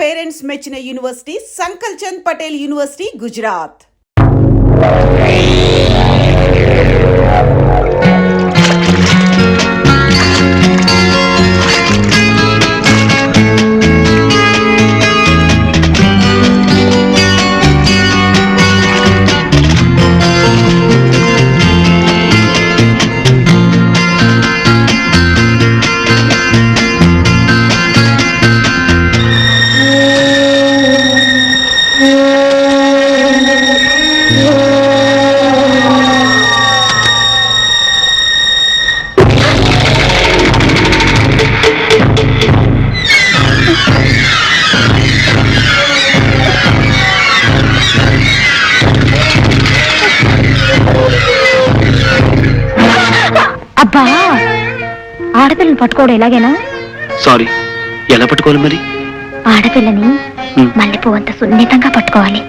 Parents మెచ్చిన university సంకల్ Chand Patel university Gujarat. అబ్బా, ఆడపిల్లని పట్టుకోవడం ఎలాగేనా? సారీ, ఎలా పట్టుకోవాలి మరి? ఆడపిల్లని మల్లెపువ్వు అంత సున్నితంగా పట్టుకోవాలి.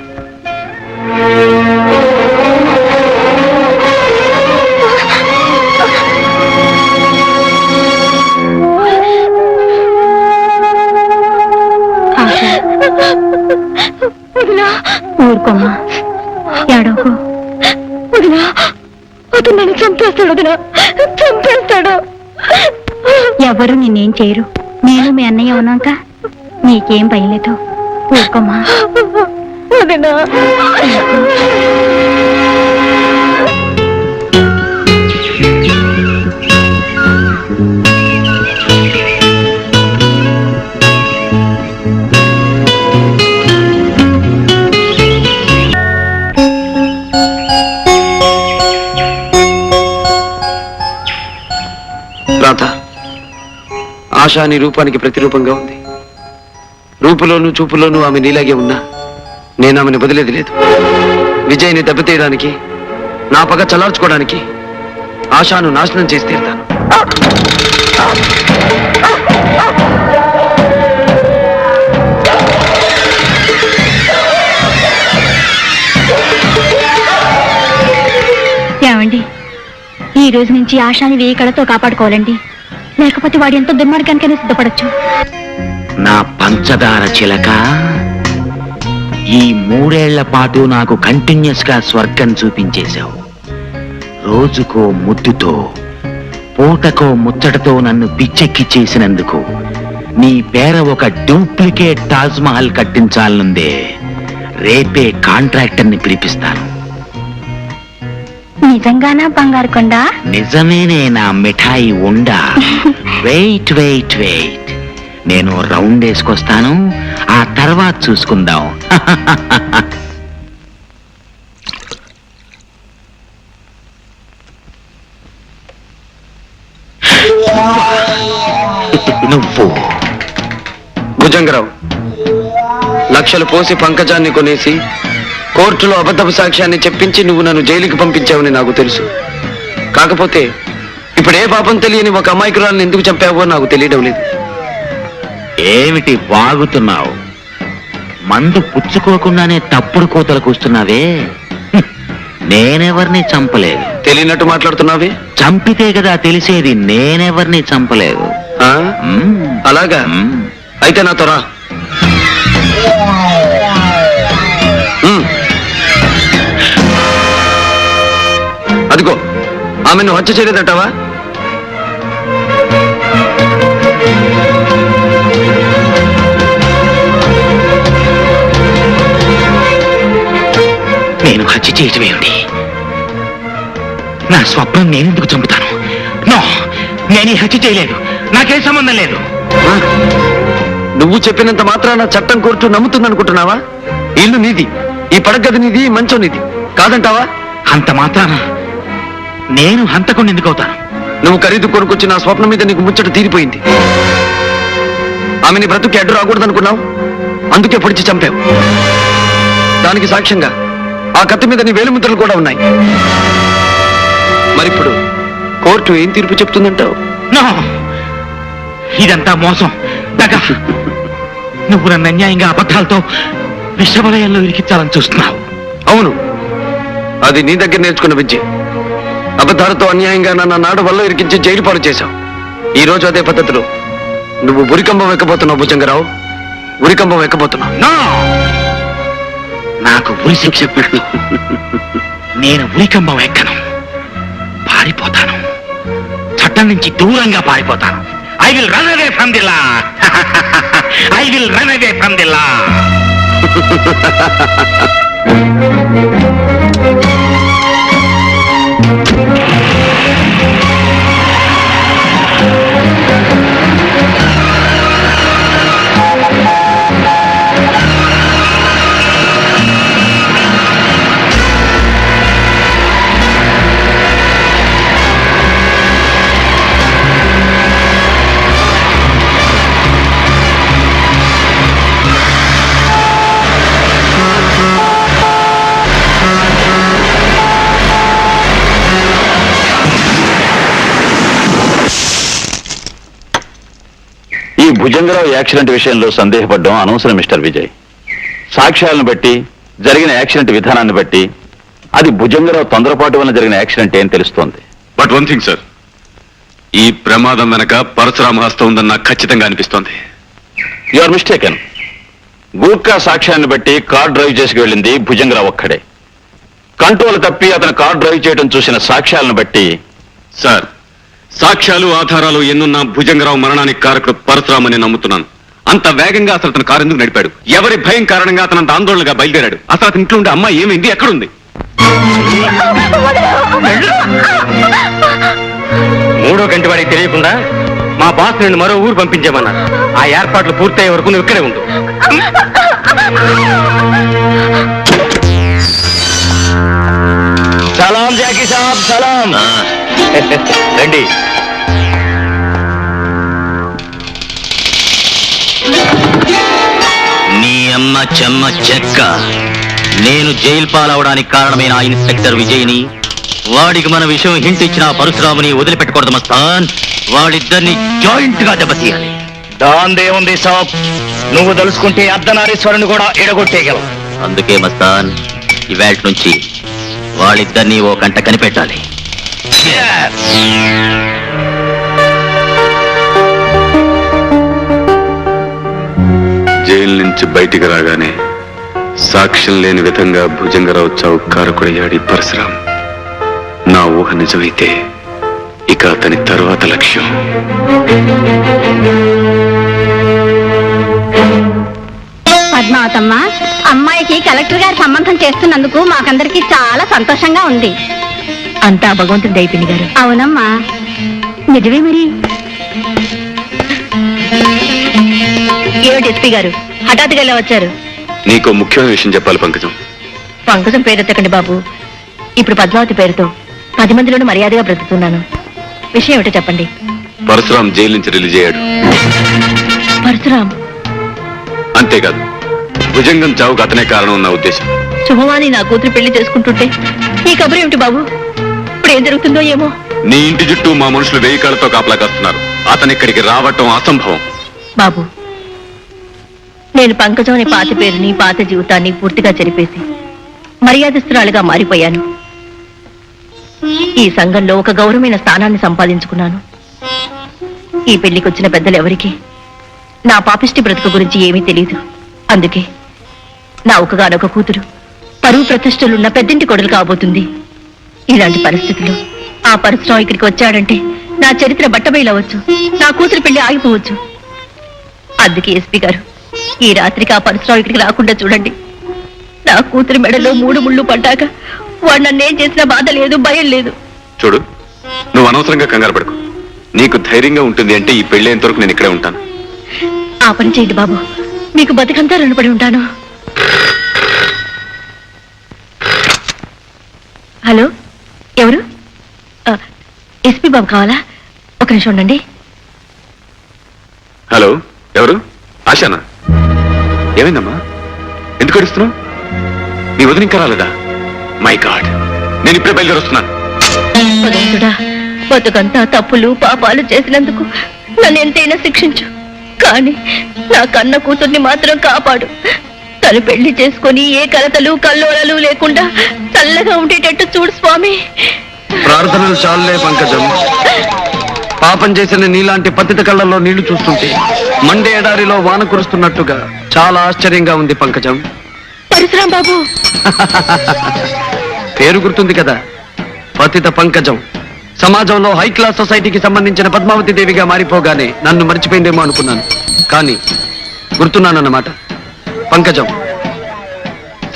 ఊరుకోమ్మా, ఏడవకు. వదినా, అతను నన్ను చంపేస్తాడు. వదినా, చంపేస్తాడు. ఎవరు నిన్నేం చేయరు. నేను మీ అన్నయ్య ఉన్నాక నీకేం భయలేదు. ఊరుకోమ్మా. వదినా, రాధ, ఆశ నీ రూపానికి ప్రతిరూపంగా ఉంది. రూపులోను చూపులోనూ ఆమె నీలాగే ఉన్నా నేను ఆమెను వదిలేది లేదు. విజయ్ని దెబ్బతీయడానికి, నా పగ చల్లార్చుకోవడానికి ఆశను నాశనం చేసి తీరుతాను. ఏమండి, ఈ రోజు నుంచి ఆశాని వేయి కళతో కాపాడుకోవాలండి. లేకపోతే వాడు ఎంతో దుర్మార్గానికైనా సిద్ధపడచ్చు. నా పంచదార చిలక, ఈ 3 ఏళ్ల పాటు నాకు కంటిన్యూస్ గా స్వర్గం చూపించేశావు. రోజుకో ముద్దుతో, పూటకో ముచ్చటతో నన్ను పిచ్చెక్కి చేసినందుకు నీ పేర ఒక డూప్లికేట్ తాజ్ మహల్ కట్టించాలనుందే. రేపే కాంట్రాక్టర్ని పిలిపిస్తాను. నిజంగానా బంగారు కొండ? నిజమేనే నా మిఠాయి ఉండా. వెయిట్ వెయిట్ వెయిట్, నేను రౌండ్ వేసుకొస్తాను, ఆ తర్వాత చూసుకుందాం. నువ్వు భుజంగరావు, లక్షలు పోసి పంకజాన్ని కొనేసి కోర్టులో అబద్ధపు సాక్ష్యాన్ని చెప్పించి నువ్వు నన్ను జైలుకి పంపించావని నాకు తెలుసు. కాకపోతే ఇప్పుడు ఏ పాపం తెలియని ఒక అమాయకురాలను ఎందుకు చంపావో నాకు తెలియడం లేదు. ఏమిటి వాగుతున్నావు? మందు పుచ్చుకోకుండానే తప్పుడు కోతలకు వస్తున్నావే. నేనెవరిని చంపలేదు. తెలియనట్టు మాట్లాడుతున్నావే. చంపితే కదా తెలిసేది. నేనెవరిని చంపలేదు. అలాగా? అయితే నాతో రా. అదిగో, ఆమెను హత్య చేయలేదంటావా? నేను హత్య చేయటమేమిటి? నా స్వప్నం నేనెందుకు చంపుతాను? నో, నేను ఈ హత్య చేయలేదు. నాకేం సంబంధం లేదు. నువ్వు చెప్పినంత మాత్రాన చట్టం కోర్టు నమ్ముతుందనుకుంటున్నావా? ఇల్లు నీది, ఈ పడగది నీది, మంచం నీది కాదంటావా? అంత మాత్రాన నేను హంతకుండా ఎందుకు అవుతాను? నువ్వు ఖరీదు కొనుకొచ్చి నా స్వప్నం మీద నీకు ముచ్చట తీరిపోయింది. ఆమెని బ్రతుకి అడ్డు రాకూడదనుకున్నావు, అందుకే పొడిచి చంపావు. దానికి సాక్ష్యంగా ఆ కత్తి మీద నీ వేలుముద్రలు కూడా ఉన్నాయి. మరిప్పుడు కోర్టు ఏం తీర్పు చెప్తుందంటావు? ఇదంతా మోసం, దగా. నువ్వు నన్ను అన్యాయంగా అబద్ధాలతో విషవలయంలో ఇరికించాలని చూస్తున్నావు. అవును, అది నీ దగ్గర నేర్చుకున్న విద్య. అబద్ధాలతో అన్యాయంగా నన్ను నాడు వల్ల ఇరికించి జైలు పాలు చేశావు. ఈ రోజు అదే పద్ధతిలో నువ్వు బురికంబం ఎక్కబోతున్నావు భుజంగరావు. ఉరికంబం ఎక్కబోతున్నా. నో, నాకు ఉరి శిక్ష పెట్టు. నేను ఉరికంబం ఎక్కను, పారిపోతాను. చట్టం నుంచి దూరంగా పారిపోతాను. I will run away from the law. I will run away from the law. ఈ భుజంగరావు యాక్సిడెంట్ విషయంలో సందేహపడ్డం అనవసరం మిస్టర్ విజయ్. సాక్ష్యాలను బట్టి, జరిగిన యాక్సిడెంట్ విధానాన్ని బట్టి అది భుజంగరావు తొందరపాటు వల్ల జరిగిన యాక్సిడెంట్ ఏం తెలుస్తోంది. బట్ వన్ థింగ్ సార్, ఈ ప్రమాదం వెనక పరశురామ హస్తం ఉందని నాకు ఖచ్చితంగా అనిపిస్తోంది. You are mistaken. గూర్ఖా సాక్ష్యాన్ని బట్టి కార్ డ్రైవ్ చేసి వెళ్ళింది భుజంగరావు ఒక్కడే. కంట్రోల్ తప్పి అతను కార్ డ్రైవ్ చేయడం చూసిన సాక్ష్యాలను బట్టి సార్, సాక్ష్యాలు ఆధారాలు ఎన్నున్నా భుజంగరావు మరణానికి కారకుడు పరశురామని నమ్ముతున్నాను. అంత వేగంగా అసలు అతను కారు ఎందుకు నడిపాడు? ఎవరి భయం కారణంగా అతను అంత ఆందోళనగా బయలుదేరాడు? అసలు అతని ఇంట్లో ఉండే అమ్మాయి ఏమైంది? ఎక్కడుంది? 3వ గంట వాడికి తెలియకుండా మా బాస్ నిన్ను మరో ఊరు పంపించామన్నారు. ఆ ఏర్పాట్లు పూర్తయ్యే వరకు నువ్వు ఇక్కడే ఉండు. సలాం జాకీ సాబ్, సలాం. రండి. నీ అమ్మ చెమ్మ చెక్క. నేను జైలు పాలవడానికి కారణమైన ఆ ఇన్స్పెక్టర్ విజయ్ని, వాడికి మన విషయం హింట్ ఇచ్చిన పరశురాముని వదిలిపెట్టకూడదు మస్తాన్. వాళ్ళిద్దరిని జాయింట్ గా దెబ్బతీయాలి. దాందేముంది సాబ్, నువ్వు తలుసుకుంటే అర్ధనారీశ్వరుని కూడా ఎడగొట్టేయగలవు. అందుకే మస్తాన్, ఇవాళ నుంచి వాళ్ళిద్దరిని ఓ కంట కనిపెట్టాలి. జైలు నుంచి బయటికి రాగానే సాక్ష్యం లేని విధంగా భుజంగరావు చావు కారకుడయ్యాడు పరశురాం. నా ఊహ నిజమైతే ఇక అతని తరువాత లక్ష్యం పద్మావతమ్మ, అమ్మాయికి కలెక్టర్ గారి సంబంధం చేస్తున్నందుకు మాకందరికి చాలా సంతోషంగా ఉంది. అంతా భగవంతుడి దయపిండి గారు. అవునమ్మా, నిజమే. మరి ఏమిటి ఎస్పీ గారు హఠాత్తుగా ఇలా వచ్చారు? నీకు ముఖ్యమైన విషయం చెప్పాలి పంకజం. పంకజం పేరెత్తకండి బాబు. ఇప్పుడు పద్మావతి పేరుతో 10 మందిలోనూ మర్యాదగా బ్రతుకుతున్నాను. విషయం ఏమిటో చెప్పండి. పరశురాం జైలు నుంచి రిలీజ్ అయ్యాడు. పరశురాం? అంతేకాదు, భుజంగం చావుకు అతనే కారణం ఉన్న ఉద్దేశం. శుభవాణి నా కూతురు పెళ్లి చేసుకుంటుంటే ఈ కబురు ఏమిటి బాబు? ఇప్పుడు ఏం జరుగుతుందో ఏమో. నీ ఇంటి చుట్టూ మా మనుషులు 1000 కాళ్ళతో కాపలా కాస్తున్నారు. అతను ఇక్కడికి రావటం అసంభవం. బాబు, నేను పంకజం అనే పాత పేరుని, పాత జీవితాన్ని పూర్తిగా చెరిపేసి మర్యాదస్తురాలుగా మారిపోయాను. ఈ సంఘంలో ఒక గౌరవమైన స్థానాన్ని సంపాదించుకున్నాను. ఈ పెళ్లికి వచ్చిన పెద్దలు ఎవరికి నా పాపిష్టి బ్రతుకు గురించి ఏమీ తెలియదు. అందుకే నా ఒకగానొక కూతురు పరువు ప్రతిష్టలున్న పెద్దింటి కొడులు కాబోతుంది. ఇలాంటి పరిస్థితుల్లో ఆ పరశురాం ఇక్కడికి వచ్చాడంటే నా చరిత్ర బట్టబయలవచ్చు, నా కూతురు పెళ్లి ఆగిపోవచ్చు. అందుకే ఎస్పీ గారు, ఈ రాత్రికి ఆ పరశురాం ఇక్కడికి రాకుండా చూడండి. నా కూతురు మెడలో 3 ముళ్ళు పడ్డాక వాడు నన్నేం చేసినా బాధ లేదు, భయం లేదు. చూడు, నువ్వు అనవసరంగా కంగారు పడకు. నీకు ధైర్యంగా ఉంటుంది అంటే ఈ పెళ్ళేంత వరకు నేను ఇక్కడే ఉంటాను. ఆ పని చేయండి బాబు, మీకు బతికంతా రుణపడి ఉంటాను. హలో, ఎవరు? ఎస్పీ బాబు కావాలా? ఒక నిమిషం ఉండండి. హలో, ఎవరు? ఆశానా? ఏమైందమ్మా? ఎందుకు అడుస్తున్నావు? నీ వదిన ఇంకా రాలేదా? మై గాడ్, నేను ఇప్పుడే బయలుదేరుస్తున్నాను. భగవంతుడా, బతుకంతా తప్పులు పాపాలు చేసినందుకు నన్ను ఎంతైనా శిక్షించు, కానీ నా కన్న కూతుర్ని మాత్రం కాపాడు. తను పెళ్లి చేసుకుని ఏ కలతలు కల్లోలలు లేకుండా చల్లగా ఉండేటట్టు చూడు స్వామి. ప్రార్థనలు చాలులే పంకజం. పాపం చేసిన నీలాంటి పతిత కళ్ళల్లో నీళ్లు చూస్తుంటే మండే ఎడారిలో వాన కురుస్తున్నట్టుగా చాలా ఆశ్చర్యంగా ఉంది పంకజం. పరశురాం బాబు, పేరు గుర్తుంది కదా, పతిత పంకజం. సమాజంలో హై క్లాస్ సొసైటీకి సంబంధించిన పద్మావతి దేవిగా మారిపోగానే నన్ను మర్చిపోయిందేమో అనుకున్నాను, కానీ గుర్తున్నానన్నమాట. పంకజం,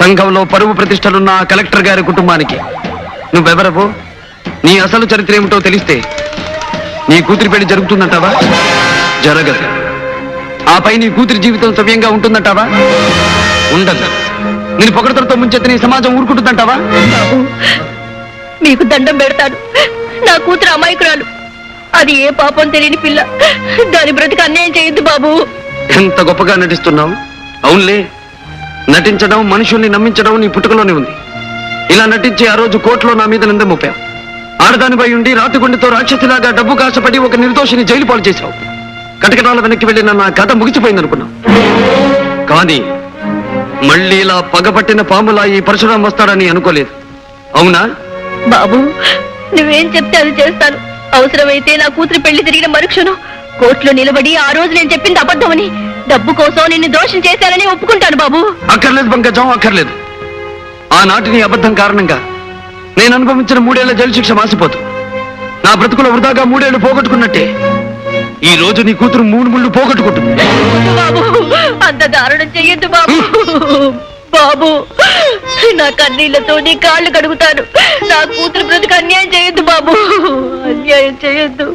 సంఘంలో పరువు ప్రతిష్టలున్న ఆ కలెక్టర్ గారి కుటుంబానికి నువ్వెవరవో, నీ అసలు చరిత్ర ఏమిటో తెలిస్తే నీ కూతురి పెళ్లి జరుగుతుందంటావా? జరగదు. ఆపై నీ కూతురి జీవితం సవ్యంగా ఉంటుందంటావా? ఉండదు. నేను పొగడతలతో ముంచెత్తి నీ సమాజం ఊరుకుంటుందంటావా? బాబు మీకు దండం పెడతాను. నా కూతురు అమాయకురాలు, అది ఏ పాపం తెలియని పిల్ల. దాని బ్రతికి అన్యాయం చేయొద్దు బాబు. ఎంత గొప్పగా నటిస్తున్నావు. అవునులే, నటించడం, మనుషుల్ని నమ్మించడం నీ పుట్టుకలోనే ఉంది. ఇలా నటించి ఆ రోజు కోర్టులో నా మీద నింద మోపావు. ఆడదానిపై ఉండి రాతిగుండితో రాక్షసిలాగా డబ్బు కాసపడి ఒక నిర్దోషిని జైలు పాలు చేశావు. కటకటాల వెనక్కి వెళ్ళిన నా కథ ముగిసిపోయింది అనుకున్నావు. కానీ మళ్ళీ ఇలా పగపట్టిన పాములా ఈ పరశురాం వస్తాడని అనుకోలేదు. అవునా? బాబు నువ్వేం చెప్తే అది చేస్తాను. అవసరమైతే నా కూతురు పెళ్లి తిరిగిన మరుక్షణం కోర్టులో నిలబడి ఆ రోజు నేను చెప్పింది అబద్ధమని, డబ్బు కోసం నిన్ను దోషం చేశానని ఒప్పుకుంటాను బాబు. అక్కర్లేదు పంకజం, అక్కర్లేదు. ఆనాటి నీ అబద్ధం కారణంగా నేను అనుభవించిన 3 ఏళ్ల జైలు శిక్ష మాసిపోతు. నా బ్రతుకులో వృధాగా 3 ఏళ్లు పోగొట్టుకున్నట్టే ఈ రోజు నీ కూతురు 3 ముళ్ళు పోగొట్టుకుంటుంది. బాబు అంత దారుణం చెయ్యొద్దు బాబు. బాబు నా కన్నీళ్లతో నీ కాళ్ళు కడుగుతాను. నా కూతురు బ్రతుకు అన్యాయం చేయొద్దు బాబు, అన్యాయం చేయొద్దు.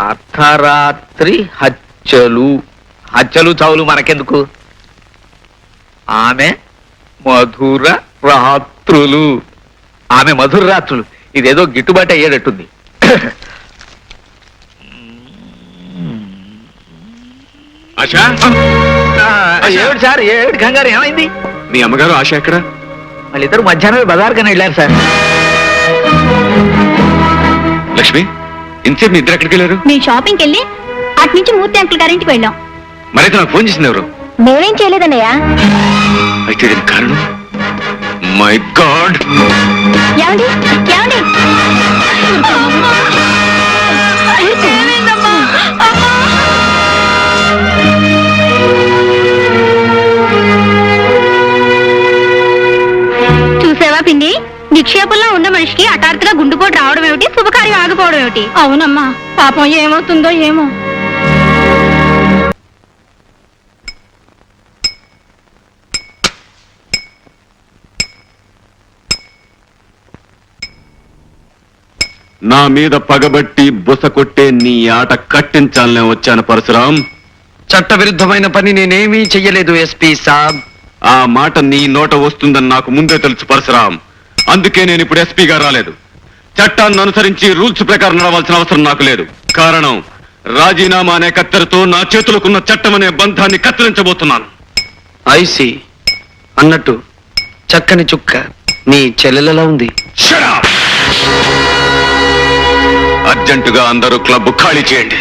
అర్ధరాత్రి హత్యలు. హత్యలు చావులు మనకెందుకు? ఆమె మధుర రాత్రులు. ఆమె మధుర రాత్రులు. ఇదేదో గిట్టుబాటు అయ్యేటట్టుంది. ఆశా, ఏమిటి సార్, ఏమిటి కంగారు, ఏమైంది? మీ అమ్మగారు ఆశ ఎక్కడ? వాళ్ళిద్దరు మధ్యాహ్నమే బజార్కని వెళ్ళారు సార్. లక్ష్మి, ఇంతసేపు మీ ఇద్దరు ఎక్కడికి వెళ్ళారు? మేము షాపింగ్కి వెళ్ళి అటు నుంచి మూర్తి అంకుల్ గారింటికి వెళ్ళాం. మరైతే నాకు ఫోన్ చేసింది ఎవరు? మేమేం చేయలేదన్నయ్య. అయితే దీనికి కారణం మై గాడ్. ఏమండి ఏమండి చూసావా పిండి, నిక్షేపంలో ఉన్న మనిషికి హఠాత్తుగా గుండెపోటు రావడం ఏమిటి, శుభకార్యం ఆగిపోవడం ఏమిటి? అవునమ్మా, పాపం ఏమవుతుందో ఏమో. నా మీద పగబట్టి బుస కొట్టే నీ ఆట కట్టించాలనే వచ్చాను పరశురాం. చట్టవిరుద్ధమైన పని నేనేమీ చెయ్యలేదు ఎస్పీ సాబ్. ఆ మాట నీ నోట వస్తుందని నాకు ముందే తెలుసు పరశురాం. అందుకే నేను ఇప్పుడు ఎస్పీగా రాలేదు. చట్టాన్ని అనుసరించి రూల్స్ ప్రకారం నడవాల్సిన అవసరం నాకు లేదు. కారణం, రాజీనామా అనే కత్తెరతో నా చేతులకున్న చట్టం అనే బంధాన్ని కత్తిరించబోతున్నాను. ఐసి అన్నట్టు చక్కని చుక్క నీ చెల్లెలలా ఉంది. Shut up! అర్జెంటుగా అందరూ క్లబ్ ఖాళీ చేయండి.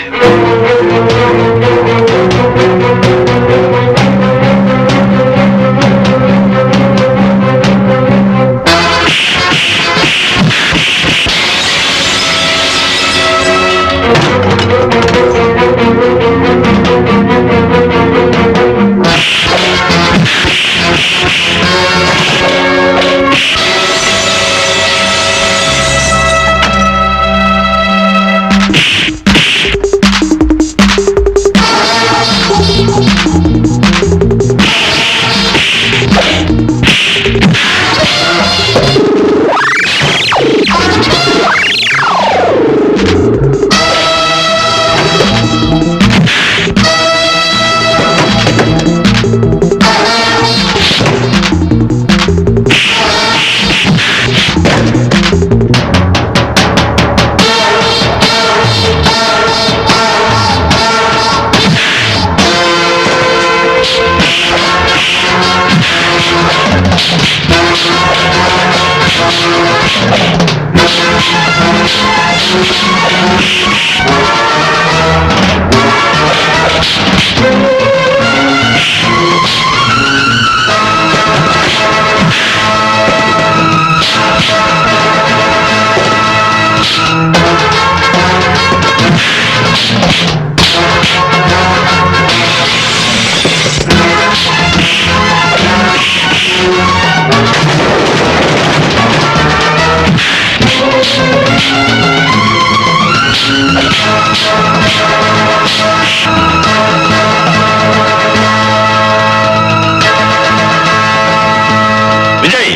విజయ్,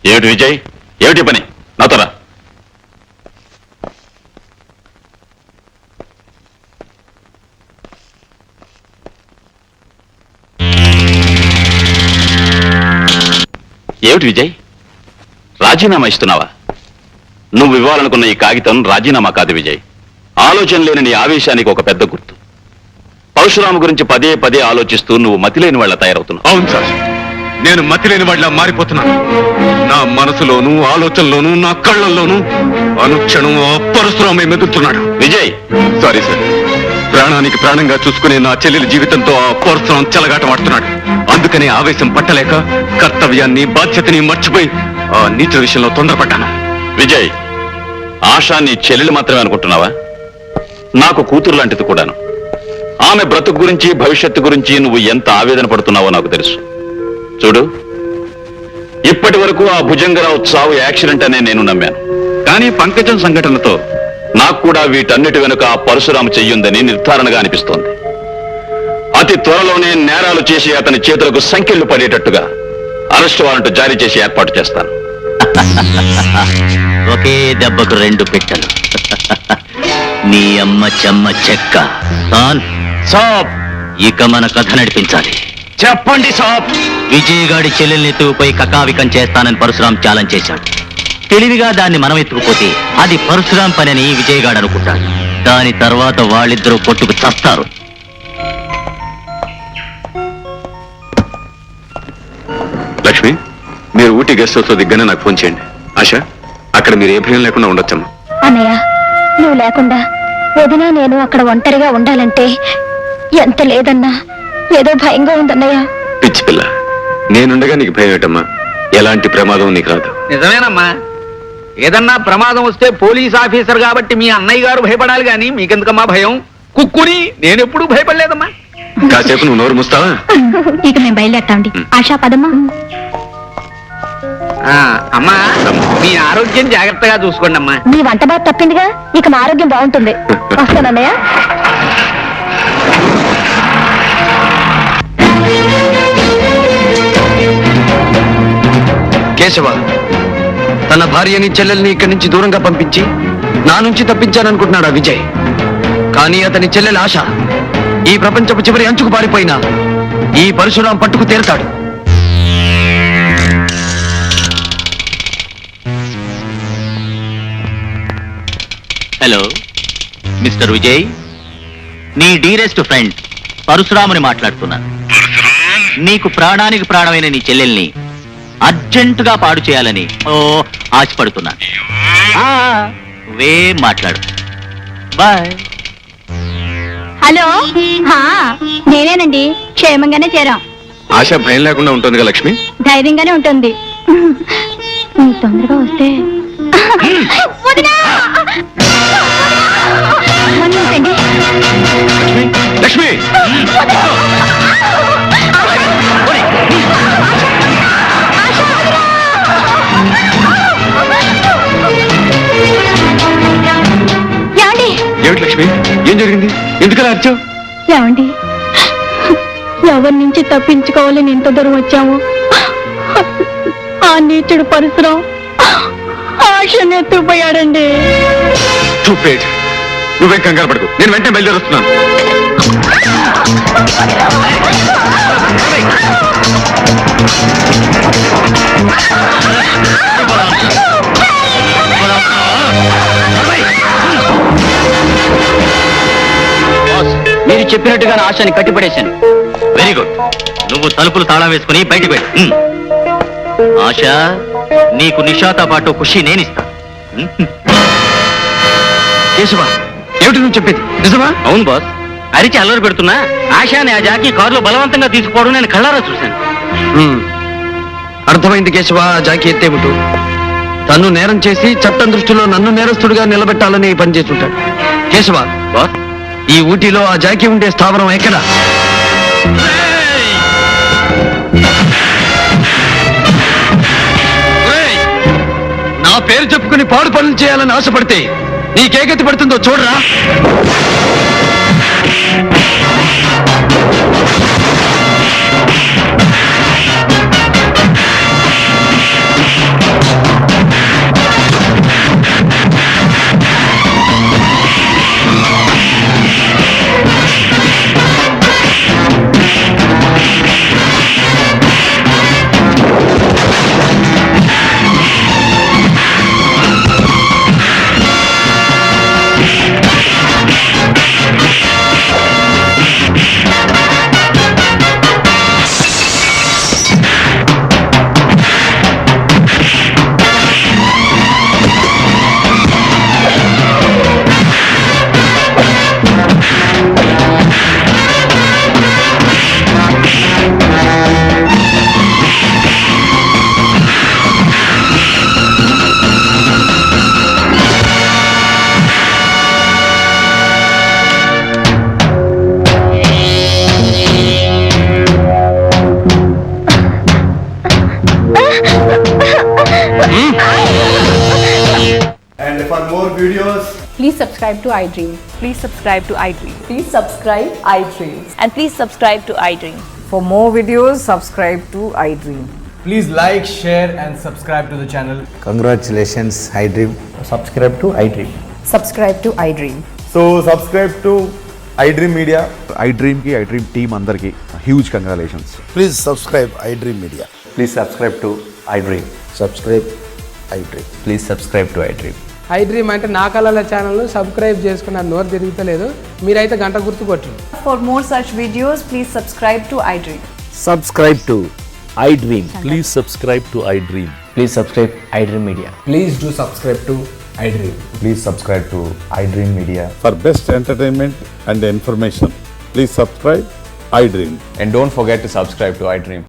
ఏమిటి విజయ్, ఏమిటి పని? నాతో రా. ఏమిటి విజయ్, రాజీనామా ఇస్తున్నావా? నువ్వు ఇవ్వాలనుకున్న ఈ కాగితం రాజీనామా కాదు విజయ్. ఆలోచన లేని నీ ఆవేశానికి ఒక పెద్ద గుర్తు. పరశురాము గురించి పదే పదే ఆలోచిస్తూ నువ్వు మతిలేని వాళ్ళ తయారవుతున్నావు. అవును సార్, నేను మతిలేని వాళ్ళ మారిపోతున్నాను. నా మనసులోనూ ఆలోచనలోనూ నా కళ్ళల్లోనూ అనుక్షణం ఆ పరశురామే మెదులుతున్నాడు. విజయ్, సారీ సార్, ప్రాణానికి ప్రాణంగా చూసుకునే నా చెల్లెలి జీవితంతో ఆ పరశురాం చెలగాటమాడుతున్నాడు. అందుకనే ఆవేశం పట్టలేక కర్తవ్యాన్ని బాధ్యతని మర్చిపోయి ఆ నీచ విషయంలో తొందరపడ్డాను. విజయ్, ఆశా నీ చెల్లెలు మాత్రమే అనుకుంటున్నావా? నాకు కూతురు లాంటిది కూడాను. ఆమె బ్రతుకు గురించి భవిష్యత్తు గురించి నువ్వు ఎంత ఆవేదన పడుతున్నావో నాకు తెలుసు. చూడు, ఇప్పటి వరకు ఆ భుజంగరావు చావు యాక్సిడెంట్ అనే నేను నమ్మాను. కానీ పంకజం సంఘటనతో నాకు కూడా వీటన్నిటి వెనుక ఆ పరశురాము చెయ్యుందని నిర్ధారణగా అనిపిస్తోంది. అతి త్వరలోనే నేరాలు చేసి అతని చేతులకు సంకెళ్లు పడేటట్టుగా అరెస్టు వారెంట్ జారీ చేసి ఏర్పాటు చేస్తాను. ఒకే దెబ్బకు రెండు పెట్టెలు. నీ అమ్మ చెమ్మ చెక్క. సాబ్, ఇక మన కథ నడిపించాలి. చెప్పండి సాబ్. విజయగాడి చెల్లెల్ని ఎత్తుకుపోయి కకావికం చేస్తానని పరశురాం ఛాలెంజ్ చేశాడు. తెలివిగా దాన్ని మనం ఎత్తుకుపోతే అది పరశురాం పని విజయగాడు అనుకుంటాడు. దాని తర్వాత వాళ్ళిద్దరూ కొట్టుకు చస్తారు. లక్ష్మి, మీరు ఊటీ గెస్ట్ హౌస్ లో దిగ్గానే నాకు ఫోన్ చేయండి. ఆశ, అక్కడ మీరు ఏ భయం లేకుండా ఉండొచ్చమ్మా. అన్నయ్య, నువ్వు లేకుండా వదిన నేను అక్కడ ఒంటరిగా ఉండాలంటే ఎంత లేదన్నా ఏదో భయంగా ఉందన్నయ్య. పిచ్చి పిల్ల, నేనుండగా నీకు భయం ఏంటమ్మా? ఎలాంటి ప్రమాదం నీకు రాదు. నిజమేనమ్మా, ఏదన్నా ప్రమాదం వస్తే పోలీస్ ఆఫీసర్ కాబట్టి మీ అన్నయ్య గారు భయపడాలి గాని మీకెందుకమ్మా భయం? కుక్కుని నేనెప్పుడు భయపడలేదమ్మా. కాసేపు నువ్వు నోరు మూస్తావా? ఇక మేము బయలుదేరతాండి. ఆశా పదమ్మా. అమ్మా, మీ ఆరోగ్యం జాగ్రత్తగా చూసుకోండి అమ్మా. మీ వంట బాగా తప్పిందిగా, ఇక మా ఆరోగ్యం బాగుంటుంది. వస్తానన్నయ్య. కేశవ, తన భార్యని చెల్లెల్ని ఇక్కడి నుంచి దూరంగా పంపించి నా నుంచి తప్పించాననుకుంటున్నాడు ఆ విజయ్. కానీ అతని చెల్లెలు ఆశ ఈ ప్రపంచపు చివరి అంచుకు పారిపోయినా ఈ పరశురాం పట్టుకు తీరతాడు. హలో మిస్టర్ విజయ్, నీ డీరెస్ట్ ఫ్రెండ్ పరశురాముని మాట్లాడుతున్నాను. నీకు ప్రాణానికి ప్రాణమైన నీ చెల్లెల్ని అర్జెంటుగా పాడు చేయాలని ఆశపడుతున్నాను. నువ్వే మాట్లాడు. బాయ్. హలో, నేనేనండి. క్షేమంగానే చేరాం. ఆశ భయం లేకుండా ఉంటుందిగా లక్ష్మి? ధైర్యంగానే ఉంటుంది. నువ్వు తొందరగా వస్తే లక్ష్మి, ఏమిటి లక్ష్మి, ఏం జరిగింది? ఎందుకలా అరిచావు? ఏమండి, ఎవరి నుంచి తప్పించుకోవాలని ఎంత దూరం వచ్చాము. ఆ నీచుడు పరశురాం ఆశను ఎత్తుకుపోయాడండి. చూపేట్, నువ్వేం కంగారు పడకు, నేను వెంటనే బయలుదేరుస్తున్నాను. చెప్పినట్టుగా ఆశాని కట్టిపడేశాను. Very good. నువ్వు తలుపులు తాళం వేసుకుని బయటికి వెళ్ళు. ఆశ, నీకు నిషాతో పాటు ఖుషి నేనిస్తా. కేశవ, ఏమిటి నువ్వు చెప్పేది నిజమా? అవును బాస్. అరిచి అల్లరి పెడుతున్నా ఆశాని ఆ జాకి కారులో బలవంతంగా తీసుకుపోవడం నేను కళ్ళారా చూశాను. అర్థమైంది కేశవ. జాకి ఎత్తేమిటు తను నేరం చేసి చట్టం దృష్టిలో నన్ను నేరస్తుడిగా నిలబెట్టాలని పని చేస్తుంటాడు. కేశవ, బాస్, ఈ ఊటీలో ఆ జాకి ఉండే స్థావరం ఎక్కడ? ఒరేయ్, నా పేరు చెప్పుకుని పాడు పనులు చేయాలని ఆశపడితే నీకేగతి పడుతుందో చూడరా. And for more videos, Please subscribe to iDream. Please subscribe to iDream. Please subscribe iDream. And please subscribe to iDream. For more videos, subscribe to iDream. please like, share, and subscribe to the channel. Congratulations, iDream. Subscribe to iDream. Subscribe to iDream. So, subscribe to iDream Media. iDream ki iDream team andarki huge congratulations. Please subscribe iDream Media. Please subscribe to iDream. Subscribe iDream. Please subscribe to iDream. iDream అంటే నా కళల channel subscribe చేసుకున్న నోరు తిరుగుతలేదు. మీరైతే గంట గుర్తు కొట్టండి. For more such videos, please subscribe to iDream. Subscribe to iDream. Please subscribe to iDream. Please subscribe iDream Media. Please do subscribe to iDream. Please subscribe to iDream Media. For best entertainment and information, please subscribe iDream. And don't forget to subscribe to iDream.